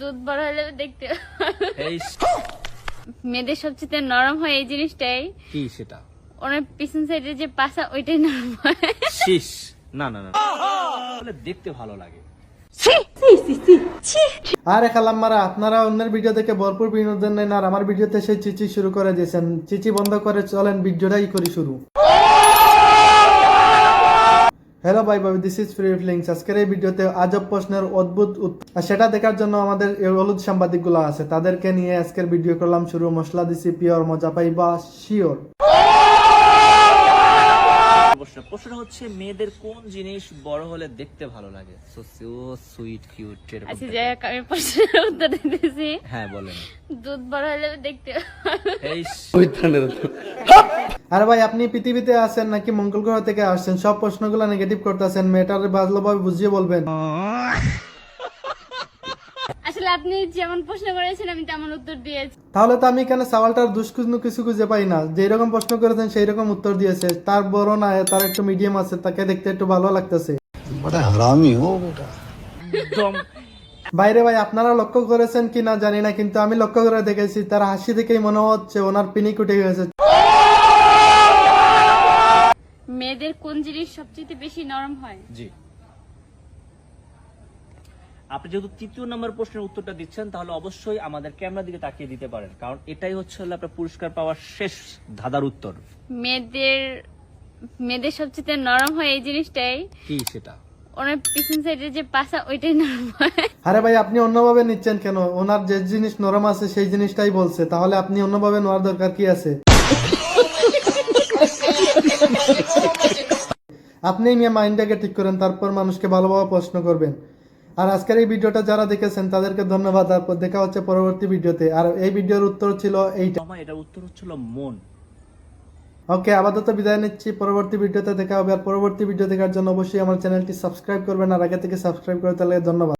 দুধ বড় হলে দেখতে এই মেয়েদের সবচেয়ে নরম হয় এই জিনিসটাই। কি সেটা? ওনার পিছন সাইডে যে পাছা ওইটাই নরম হয়। শীষ। না না না, বলে দেখতে ভালো লাগে। আরে খালাম্মারা, আপনারা অন্যের ভিডিও দেখে ভরপুর বিনোদন নেন আর আমার ভিডিওতে সেই চিচি শুরু করে দিয়েছেন। চিচি বন্ধ করে চলেন ভিডিওটাই করি শুরু। হ্যালো ভাই ভাই, দিস ইজ ফ্রি ফিলিংস। আজকের এই ভিডিওতে আজব প্রশ্নের অদ্ভুত আর সেটা দেখার জন্য আমাদের এই হলুদ সাংবাদিকগুলো আছে, তাদেরকে নিয়ে আজকের ভিডিও করলাম শুরু। মশলা দিছি পিওর, মজা পাইবা শিওর। প্রশ্ন হচ্ছে মেয়েদের কোন জিনিস বড় হলে দেখতে ভালো লাগে? So sweet cute. আচ্ছা যাই হোক, আমি প্রশ্নের উত্তর দিতেছি। হ্যাঁ বলেন। দুধ বড় হলে দেখতে এই আরে ভাই, আপনি পৃথিবীতে আছেন নাকি মঙ্গল গ্রহ থেকে আসছেন? সব প্রশ্নগুলো নেগেটিভ করতেছেন, মেয়েটার ভালোভাবে বুঝিয়ে বলবেন। আসলে আপনি যেমন প্রশ্ন করেছেন আমি তেমন উত্তর দিয়েছি। তাহলে তো আমি এখানে সওয়ালটার কিছু খুঁজে পাই না। যেই রকম প্রশ্ন করেছেন সেই রকম উত্তর দিয়েছে। তার বড় না, তার একটু মিডিয়াম আছে, তাকে দেখতে একটু ভালো লাগতেছে। बड़ा हरामी हो बेटा। একদম। বাইরে ভাই, আপনারা লক্ষ্য করেছেন কিনা জানি না, কিন্তু আমি লক্ষ্য করে দেখেছি তার হাসি দেখেই মনে হচ্ছে ওনার পিনি কুটে গেছে। মেয়েদের কোন জিনিস সবচেয়ে বেশি নরম হয়? জি, আপনি যেহেতু তৃতীয় নম্বর প্রশ্নের উত্তরটা দিচ্ছেন তাহলে অবশ্যই আমাদের ক্যামেরার দিকে তাকিয়ে দিতে পারেন, কারণ এটাই হচ্ছে আপনার পুরস্কার পাওয়ার শেষ ধাঁধার উত্তর। মেয়েদের সবচেয়ে নরম হয় এই জিনিসটাই। কি সেটা? ওনার পিছন সাইডে যে পাছা ওইটাই নরম হয়। আরে ভাই, আপনি অন্যভাবে নিচ্ছেন কেন? ওনার যে জিনিস নরম আছে সেই জিনিসটাই বলছে, তাহলে আপনি অন্যভাবে নেওয়ার দরকার কি আছে? আপনি মিয়া মাইন্ডটাকে ঠিক করেন, তারপর মানুষকে ভালোভাবে প্রশ্ন করবেন। আর আজকের এই ভিডিওটা যারা দেখেছেন তাদেরকে ধন্যবাদ। তারপর দেখা হচ্ছে পরবর্তী ভিডিওতে। আর এই ভিডিওর উত্তর ছিল এইটা। আমার এটার উত্তর হচ্ছিল মন। ওকে, আপাতত বিদায় নিচ্ছি। পরবর্তী ভিডিওতে দেখা হবে। আর পরবর্তী ভিডিও দেখার জন্য অবশ্যই আমার চ্যানেলটি সাবস্ক্রাইব করবেন, আর আগে থেকে সাবস্ক্রাইব করে তাহলে ধন্যবাদ।